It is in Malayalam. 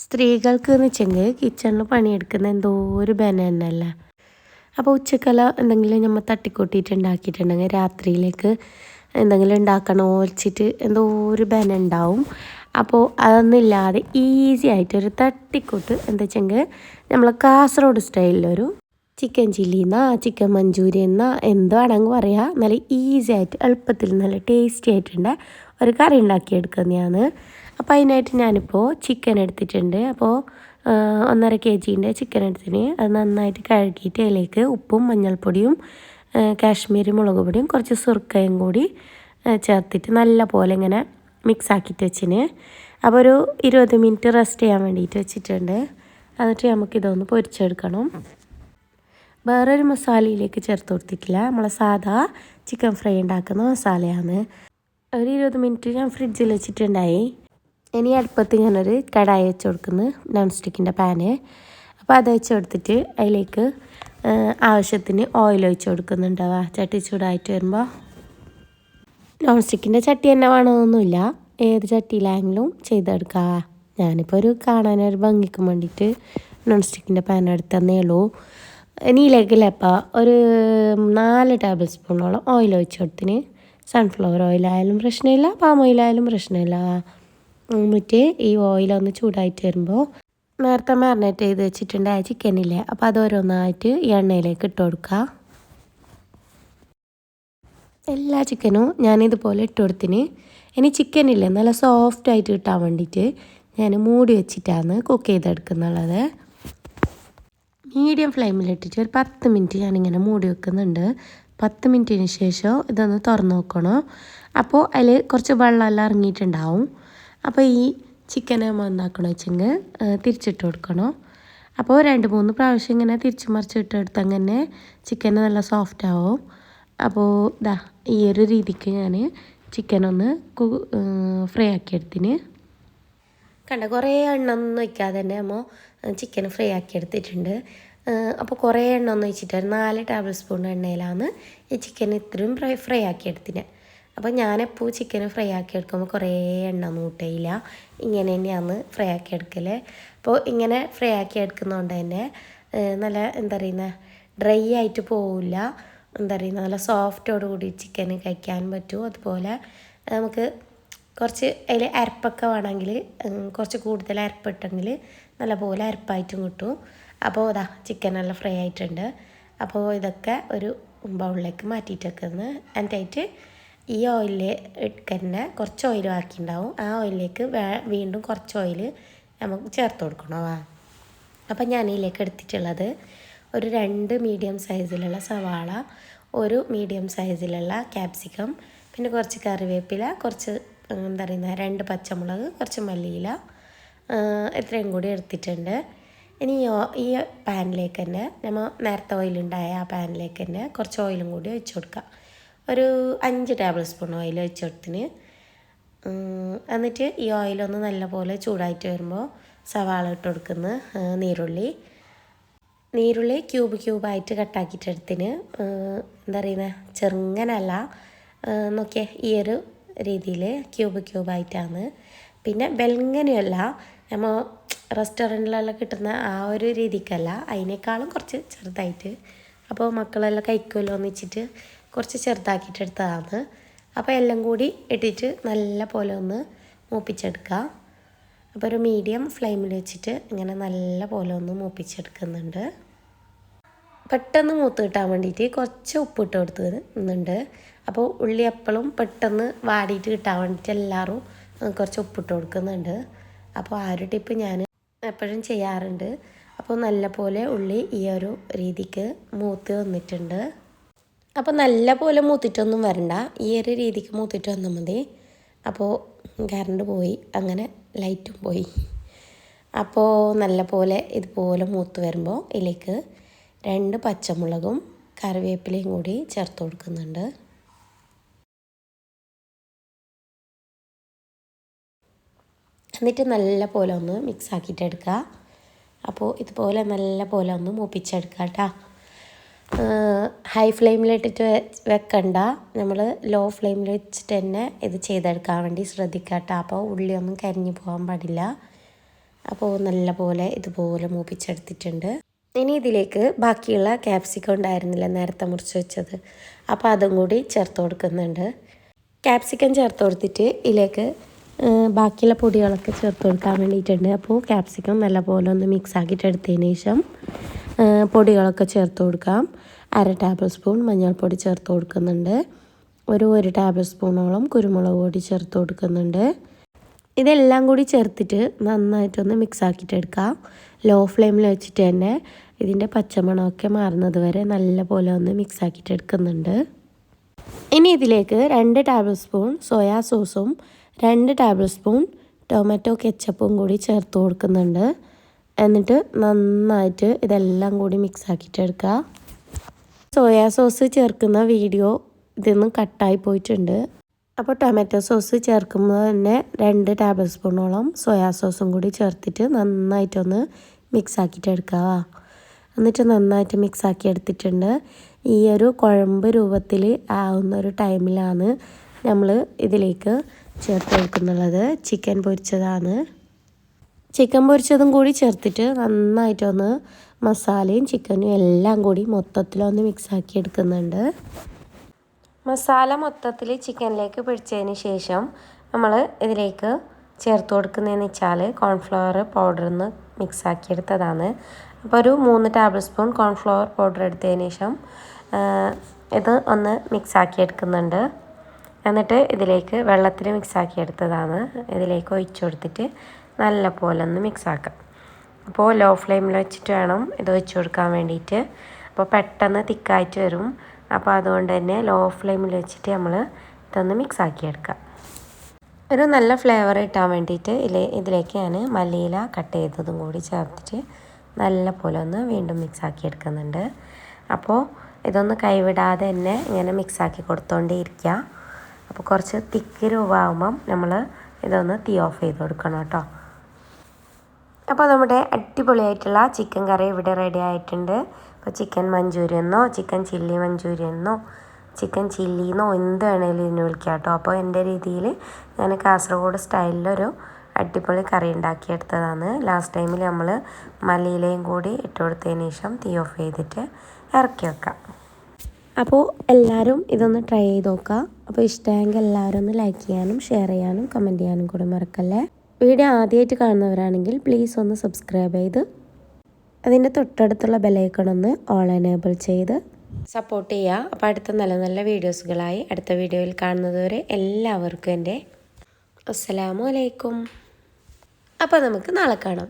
സ്ത്രീകൾക്ക് എന്ന് വെച്ചെങ്കിൽ കിച്ചണിൽ പണിയെടുക്കുന്ന എന്തോ ഒരു ബന തന്നെയല്ല. അപ്പോൾ ഉച്ചക്കല എന്തെങ്കിലും നമ്മൾ തട്ടിക്കൂട്ടിയിട്ട് ഉണ്ടാക്കിയിട്ടുണ്ടെങ്കിൽ രാത്രിയിലേക്ക് എന്തെങ്കിലും ഉണ്ടാക്കണോ വെച്ചിട്ട് എന്തോ ഒരു ബന ഉണ്ടാവും. അപ്പോൾ അതൊന്നുമില്ലാതെ ഈസി ആയിട്ടൊരു തട്ടിക്കൂട്ട് എന്താ വെച്ചെങ്കിൽ നമ്മൾ കാസർഗോഡ് സ്റ്റൈലിലൊരു ചിക്കൻ ചില്ലി എന്നാ ചിക്കൻ മഞ്ചൂരിയൻ എന്നാ എന്ത് വേണമെങ്കിൽ പറയാം. നല്ല ഈസി ആയിട്ട് എളുപ്പത്തിൽ നല്ല ടേസ്റ്റി ആയിട്ടുണ്ട് ഒരു കറി ഉണ്ടാക്കിയെടുക്കുന്നതാണ്. അപ്പോൾ അതിനായിട്ട് ഞാനിപ്പോൾ ചിക്കൻ എടുത്തിട്ടുണ്ട്. അപ്പോൾ 1.5 kg ചിക്കൻ എടുത്തിന്. അത് നന്നായിട്ട് കഴുകിയിട്ട് അതിലേക്ക് ഉപ്പും മഞ്ഞൾപ്പൊടിയും കാശ്മീരി മുളക് പൊടിയും കുറച്ച് സുർക്കയും കൂടി ചേർത്തിട്ട് നല്ല പോലെ ഇങ്ങനെ മിക്സ് ആക്കിയിട്ട് വെച്ചിന്. അപ്പോൾ ഒരു 20 മിനിറ്റ് റെസ്റ്റ് ചെയ്യാൻ വേണ്ടിയിട്ട് വെച്ചിട്ടുണ്ട്. എന്നിട്ട് നമുക്കിതൊന്ന് പൊരിച്ചെടുക്കണം. വേറൊരു മസാലയിലേക്ക് ചേർത്ത് കൊടുത്തിട്ടില്ല, നമ്മളെ സാധാ ചിക്കൻ ഫ്രൈ ഉണ്ടാക്കുന്ന മസാലയാണ്. ഒരു 20 മിനിറ്റ് ഞാൻ ഫ്രിഡ്ജിൽ വെച്ചിട്ടുണ്ടായി. ഇനി അടുപ്പത്ത് ഞാനൊരു കടായി വെച്ച് കൊടുക്കുന്നു, നോൺ സ്റ്റിക്കിൻ്റെ പാന്. അപ്പോൾ അത് വെച്ച് കൊടുത്തിട്ട് അതിലേക്ക് ആവശ്യത്തിന് ഓയിൽ ഒഴിച്ച് കൊടുക്കുന്നുണ്ടാവുക. ചട്ടി ചൂടായിട്ട് വരുമ്പോൾ നോൺ സ്റ്റിക്കിൻ്റെ ചട്ടി തന്നെ വേണമെന്നൊന്നുമില്ല, ഏത് ചട്ടിയിലാണെങ്കിലും ചെയ്തെടുക്കുക. ഞാനിപ്പോൾ ഒരു കാണാനൊരു ഭംഗിക്ക് വേണ്ടിയിട്ട് നോൺ സ്റ്റിക്കിൻ്റെ പാൻ എടുത്തന്നേ ഉള്ളൂ. ഇനിയിലേക്കില്ലപ്പോൾ ഒരു 4 ടേബിൾ സ്പൂണോളം ഓയിൽ ഒഴിച്ച് കൊടുത്തിന്. സൺഫ്ലവർ ഓയിലായാലും പ്രശ്നമില്ല, പാം ഓയിലായാലും പ്രശ്നമില്ല. എന്നിട്ട് ഈ ഓയിലൊന്ന് ചൂടായിട്ട് വരുമ്പോൾ നേരത്തെ മാറിനേറ്റ് ചെയ്ത് വെച്ചിട്ടുണ്ടായ ചിക്കനില്ലേ, അപ്പോൾ അത് ഓരോന്നായിട്ട് ഈ എണ്ണയിലേക്ക് ഇട്ട് കൊടുക്കുക. എല്ലാ ചിക്കനും ഞാനിതുപോലെ ഇട്ട് കൊടുത്തിന്. ഇനി ചിക്കനില്ലേ നല്ല സോഫ്റ്റായിട്ട് കിട്ടാൻ വേണ്ടിയിട്ട് ഞാൻ മൂടി വെച്ചിട്ടാണ് കുക്ക് ചെയ്തെടുക്കുന്നുള്ളത്. മീഡിയം ഫ്ലെയിമിലിട്ടിട്ട് ഒരു 10 മിനിറ്റ് ഞാനിങ്ങനെ മൂടി വെക്കുന്നുണ്ട്. 10 മിനിറ്റിന് ശേഷം ഇതൊന്ന് തുറന്ന് നോക്കണം. അപ്പോൾ അതിൽ കുറച്ച് വെള്ളമെല്ലാം ഇറങ്ങിയിട്ടുണ്ടാവും. അപ്പോൾ ഈ ചിക്കനെ നമ്മൾ എന്താക്കണം വെച്ചെങ്കിൽ തിരിച്ചിട്ട് കൊടുക്കണം. അപ്പോൾ 2-3 പ്രാവശ്യം ഇങ്ങനെ തിരിച്ച് മറിച്ചിട്ട് എടുത്താൽ തന്നെ ചിക്കൻ നല്ല സോഫ്റ്റ് ആവും. അപ്പോൾ ഇതാ ഈ ഒരു രീതിക്ക് ഞാൻ ചിക്കനൊന്ന് ഫ്രൈ ആക്കിയെടുത്തിന്. കണ്ട കുറേ എണ്ണ ഒന്നും വയ്ക്കാതെ തന്നെ നമ്മൾ ചിക്കൻ ഫ്രൈ ആക്കിയെടുത്തിട്ടുണ്ട്. അപ്പോൾ കുറേ എണ്ണ ഒന്നും വെച്ചിട്ട് 4 ടേബിൾ സ്പൂൺ എണ്ണയിലാണ് ഈ ചിക്കൻ ഇത്രയും ഫ്രൈ ആക്കിയെടുത്തിന്. അപ്പോൾ ഞാനെപ്പോൾ ചിക്കൻ ഫ്രൈ ആക്കിയെടുക്കുമ്പോൾ കുറേ എണ്ണ കൂട്ടയില്ല, ഇങ്ങനെ തന്നെയാണ് ഫ്രൈ ആക്കിയെടുക്കൽ. അപ്പോൾ ഇങ്ങനെ ഫ്രൈ ആക്കിയെടുക്കുന്നതുകൊണ്ട് തന്നെ നല്ല എന്താ പറയുന്ന ഡ്രൈ ആയിട്ട് പോവില്ല, എന്താ പറയുന്ന നല്ല സോഫ്റ്റോട് കൂടി ചിക്കൻ കഴിക്കാൻ പറ്റും. അതുപോലെ നമുക്ക് കുറച്ച് അതിൽ അരപ്പൊക്കെ വേണമെങ്കിൽ കുറച്ച് കൂടുതൽ അരപ്പിട്ടെങ്കിൽ നല്ലപോലെ അരപ്പായിട്ടും കിട്ടും. അപ്പോൾ ഇതാ ചിക്കൻ നല്ല ഫ്രൈ ആയിട്ടുണ്ട്. അപ്പോൾ ഇതൊക്കെ ഒരു ബൗളിലേക്ക് മാറ്റിയിട്ട് വെക്കുന്നത്. എന്നിട്ടായിട്ട് ഈ ഓയിലിൽ തന്നെ കുറച്ച് ഓയിൽ ബാക്കിയിട്ടുണ്ടാവും, ആ ഓയിലിലേക്ക് വീണ്ടും കുറച്ച് ഓയിൽ നമുക്ക് ചേർത്ത് കൊടുക്കണം. അപ്പം ഞാൻ ഇതിലേക്ക് എടുത്തിട്ടുള്ളത് ഒരു 2 മീഡിയം സൈസിലുള്ള സവാള, ഒരു മീഡിയം സൈസിലുള്ള ക്യാപ്സിക്കം, പിന്നെ കുറച്ച് കറിവേപ്പില, കുറച്ച് എന്താ പറയുന്നത് 2 പച്ചമുളക്, കുറച്ച് മല്ലിയില, ഇത്രയും കൂടി എടുത്തിട്ടുണ്ട്. ഇനി ഈ പാനിലേക്ക് തന്നെ നമ്മൾ നേരത്തെ ഓയിലുണ്ടായ ആ പാനിലേക്ക് തന്നെ കുറച്ച് ഓയിലും കൂടി ഒഴിച്ച് കൊടുക്കുക. ഒരു 5 ടേബിൾ സ്പൂൺ ഓയിൽ ഒഴിച്ച് കൊടുത്തിന്. എന്നിട്ട് ഈ ഓയിലൊന്ന് നല്ലപോലെ ചൂടായിട്ട് വരുമ്പോൾ സവാള ഇട്ട് കൊടുക്കുന്ന നീരുള്ളി ക്യൂബായിട്ട് കട്ടാക്കിയിട്ടെടുത്തിന്. എന്താ പറയുന്നത് ചെറുങ്ങനല്ല, നോക്കിയേ ഈ ഒരു രീതിയിൽ ക്യൂബായിട്ടാണ്. പിന്നെ ബെൽങ്ങനെയല്ല, നമ്മൾ റെസ്റ്റോറൻറ്റിലെല്ലാം കിട്ടുന്ന ആ ഒരു രീതിക്കല്ല, അതിനേക്കാളും കുറച്ച് ചെറുതായിട്ട്. അപ്പോൾ മക്കളെല്ലാം കഴിക്കുമല്ലോ എന്ന് വെച്ചിട്ട് കുറച്ച് ചെറുതാക്കിയിട്ടെടുത്തതാണ്. അപ്പോൾ എല്ലാം കൂടി ഇട്ടിട്ട് നല്ല പോലെ ഒന്ന് മൂപ്പിച്ചെടുക്കുക. അപ്പോൾ ഒരു മീഡിയം ഫ്ലെയിമിൽ വെച്ചിട്ട് ഇങ്ങനെ നല്ല പോലെ ഒന്ന് മൂപ്പിച്ചെടുക്കുന്നുണ്ട്. പെട്ടെന്ന് മൂത്ത് കിട്ടാൻ വേണ്ടിയിട്ട് കുറച്ച് ഉപ്പിട്ട് കൊടുക്കുന്നുണ്ട്. അപ്പോൾ ഉള്ളി എപ്പോഴും പെട്ടെന്ന് വാടിയിട്ട് കിട്ടാൻ വേണ്ടിയിട്ട് എല്ലാവരും കുറച്ച് ഉപ്പിട്ട് കൊടുക്കുന്നുണ്ട്. അപ്പോൾ ആ ഒരു ടിപ്പ് ഞാൻ എപ്പോഴും ചെയ്യാറുണ്ട്. അപ്പോൾ നല്ല പോലെ ഉള്ളി ഈ ഒരു രീതിക്ക് മൂത്ത് വന്നിട്ടുണ്ട്. അപ്പോൾ നല്ല പോലെ മൂത്തിട്ടൊന്നും വരണ്ട, ഈ ഒരു രീതിക്ക് മൂത്തിട്ട് വന്നാൽ മതി. അപ്പോൾ കറണ്ട് പോയി, അങ്ങനെ ലൈറ്റും പോയി. അപ്പോൾ നല്ല പോലെ ഇതുപോലെ മൂത്ത് വരുമ്പോൾ ഇതിലേക്ക് 2 പച്ചമുളകും കറിവേപ്പിലയും കൂടി ചേർത്ത് കൊടുക്കുന്നുണ്ട്. എന്നിട്ട് നല്ല പോലെ ഒന്ന് മിക്സ് ആക്കിയിട്ട് എടുക്കുക. അപ്പോൾ ഇതുപോലെ നല്ല പോലെ ഒന്ന് മൂപ്പിച്ചെടുക്കുക കേട്ടോ. ഹൈ ഫ്ലെയിമിലിട്ടിട്ട് വെക്കണ്ട, നമ്മൾ ലോ ഫ്ലെയിമിൽ വെച്ചിട്ട് തന്നെ ഇത് ചെയ്തെടുക്കാൻ വേണ്ടി ശ്രദ്ധിക്കുക കേട്ടോ. അപ്പോൾ ഉള്ളിയൊന്നും കരിഞ്ഞു പോകാൻ പാടില്ല. അപ്പോൾ നല്ലപോലെ ഇതുപോലെ മൂപ്പിച്ചെടുത്തിട്ടുണ്ട്. ഇനി ഇതിലേക്ക് ബാക്കിയുള്ള ക്യാപ്സിക്കം ഉണ്ടായിരുന്നില്ല നേരത്തെ മുറിച്ച് വെച്ചത്, അപ്പോൾ അതും കൂടി ചേർത്ത് കൊടുക്കുന്നുണ്ട്. ക്യാപ്സിക്കം ചേർത്ത് കൊടുത്തിട്ട് ഇതിലേക്ക് ബാക്കിയുള്ള പൊടികളൊക്കെ ചേർത്ത് കൊടുക്കാൻ വേണ്ടിയിട്ടുണ്ട്. അപ്പോൾ ക്യാപ്സിക്കം നല്ലപോലെ ഒന്ന് മിക്സ് ആക്കിയിട്ട് എടുത്തതിന് ശേഷം പൊടികളൊക്കെ ചേർത്ത് കൊടുക്കാം. 1/2 ടേബിൾ സ്പൂൺ മഞ്ഞൾപ്പൊടി ചേർത്ത് കൊടുക്കുന്നുണ്ട്. 1 ടേബിൾ സ്പൂണോളം കുരുമുളക് പൊടി ചേർത്ത് കൊടുക്കുന്നുണ്ട്. ഇതെല്ലാം കൂടി ചേർത്തിട്ട് നന്നായിട്ടൊന്ന് മിക്സ് ആക്കിയിട്ട് എടുക്കാം. ലോ ഫ്ലെയിമിൽ വെച്ചിട്ട് തന്നെ ഇതിൻ്റെ പച്ചമണമൊക്കെ മാറുന്നത് വരെ നല്ലപോലെ ഒന്ന് മിക്സ് ആക്കിയിട്ട് എടുക്കുന്നുണ്ട്. ഇനി ഇതിലേക്ക് 2 ടേബിൾ സ്പൂൺ സോയാ സോസും 2 ടേബിൾ സ്പൂൺ ടൊമാറ്റോ കെച്ചപ്പും കൂടി ചേർത്ത് കൊടുക്കുന്നുണ്ട്. എന്നിട്ട് നന്നായിട്ട് ഇതെല്ലാം കൂടി മിക്സ് ആക്കിയിട്ട് എടുക്കുക. സോയാ സോസ് ചേർക്കുന്ന വീഡിയോ ഇതിന്ന് കട്ടായി പോയിട്ടുണ്ട്. അപ്പോൾ ടൊമാറ്റോ സോസ് ചേർക്കുമ്പോൾ തന്നെ 2 ടേബിൾ സ്പൂണോളം സോയാ സോസും കൂടി ചേർത്തിട്ട് നന്നായിട്ടൊന്ന് മിക്സ് ആക്കിയിട്ട് എടുക്കുക. എന്നിട്ട് നന്നായിട്ട് മിക്സ് ആക്കി എടുത്തിട്ടുണ്ട്. ഈ ഒരു കുഴമ്പ് രൂപത്തിൽ ആവുന്ന ഒരു ടൈമിലാണ് നമ്മൾ ഇതിലേക്ക് ചേർത്ത് കൊടുക്കുന്നുള്ളത് ചിക്കൻ പൊരിച്ചതാണ്. ചിക്കൻ പൊരിച്ചതും കൂടി ചേർത്തിട്ട് നന്നായിട്ടൊന്ന് മസാലയും ചിക്കനും എല്ലാം കൂടി മൊത്തത്തിലൊന്ന് മിക്സ് ആക്കി എടുക്കുന്നുണ്ട്. മസാല മൊത്തത്തിൽ ചിക്കനിലേക്ക് പിടിച്ചതിന് ശേഷം നമ്മൾ ഇതിലേക്ക് ചേർത്ത് കൊടുക്കുന്നതെന്ന് വെച്ചാൽ കോൺഫ്ലവർ പൗഡറിന്ന് മിക്സ് ആക്കിയെടുത്തതാണ്. അപ്പോൾ ഒരു 3 ടേബിൾ സ്പൂൺ കോൺഫ്ലവർ പൗഡർ എടുത്തതിന് ശേഷം ഇത് ഒന്ന് മിക്സ് ആക്കിയെടുക്കുന്നുണ്ട്. എന്നിട്ട് ഇതിലേക്ക് വെള്ളത്തിൽ മിക്സ് ആക്കിയെടുത്തതാണ് ഇതിലേക്ക് ഒഴിച്ചു കൊടുത്തിട്ട് നല്ല പോലെ ഒന്ന് മിക്സ് ആക്കാം. അപ്പോൾ ലോ ഫ്ലെയിമിൽ വെച്ചിട്ട് വേണം ഇത് ഒഴിച്ചു കൊടുക്കാൻ വേണ്ടിയിട്ട്. അപ്പോൾ പെട്ടെന്ന് തിക്കായിട്ട് വരും. അപ്പോൾ അതുകൊണ്ട് തന്നെ ലോ ഫ്ലെയിമിൽ വെച്ചിട്ട് നമ്മൾ ഇതൊന്ന് മിക്സ് ആക്കിയെടുക്കാം. ഒരു നല്ല ഫ്ലേവർ കിട്ടാൻ വേണ്ടിയിട്ട് ഇതിലേക്ക് ഞാൻ മല്ലിയില കട്ട് ചെയ്തതും കൂടി ചേർത്തിട്ട് നല്ല പോലെ ഒന്ന് വീണ്ടും മിക്സ് ആക്കിയെടുക്കുന്നുണ്ട്. അപ്പോൾ ഇതൊന്ന് കൈവിടാതെ തന്നെ ഇങ്ങനെ മിക്സ് ആക്കി കൊടുത്തോണ്ടേ. അപ്പോൾ കുറച്ച് തിക്ക് രൂപമാകുമ്പം നമ്മൾ ഇതൊന്ന് തീ ഓഫ് ചെയ്ത് കൊടുക്കണം കേട്ടോ. അപ്പോൾ നമ്മുടെ അടിപൊളിയായിട്ടുള്ള ചിക്കൻ കറി ഇവിടെ റെഡി ആയിട്ടുണ്ട്. അപ്പോൾ ചിക്കൻ മഞ്ചൂരിയെന്നോ ചിക്കൻ ചില്ലി മഞ്ചൂരിയെന്നോ ചിക്കൻ ചില്ലിന്നോ എന്ത് വേണേലും ഇതിന് വിളിക്കാം കേട്ടോ. അപ്പോൾ എൻ്റെ രീതിയിൽ ഞാൻ കാസർഗോഡ് സ്റ്റൈലിലൊരു അടിപൊളി കറി ഉണ്ടാക്കിയെടുത്തതാണ്. ലാസ്റ്റ് ടൈമിൽ നമ്മൾ മല്ലിയിലയും കൂടി ഇട്ട് കൊടുത്തതിന് ശേഷം തീ ഓഫ് ചെയ്തിട്ട് ഇറക്കി വെക്കാം. അപ്പോൾ എല്ലാവരും ഇതൊന്ന് ട്രൈ ചെയ്ത് നോക്കുക. അപ്പോൾ ഇഷ്ടമെങ്കിൽ എല്ലാവരും ഒന്ന് ലൈക്ക് ചെയ്യാനും ഷെയർ ചെയ്യാനും കമൻറ്റ് ചെയ്യാനും കൂടി മറക്കല്ലേ. വീഡിയോ ആദ്യമായിട്ട് കാണുന്നവരാണെങ്കിൽ പ്ലീസ് ഒന്ന് സബ്സ്ക്രൈബ് ചെയ്ത് അതിൻ്റെ തൊട്ടടുത്തുള്ള ബെല്ലൈക്കൺ ഒന്ന് ഓൾ എനേബിൾ ചെയ്ത് സപ്പോർട്ട് ചെയ്യുക. അപ്പോൾ അടുത്ത നല്ല നല്ല വീഡിയോസുകളായി അടുത്ത വീഡിയോയിൽ കാണുന്നതുവരെ എല്ലാവർക്കും എൻ്റെ അസ്സലാമു അലൈക്കും. അപ്പോൾ നമുക്ക് നാളെ കാണാം.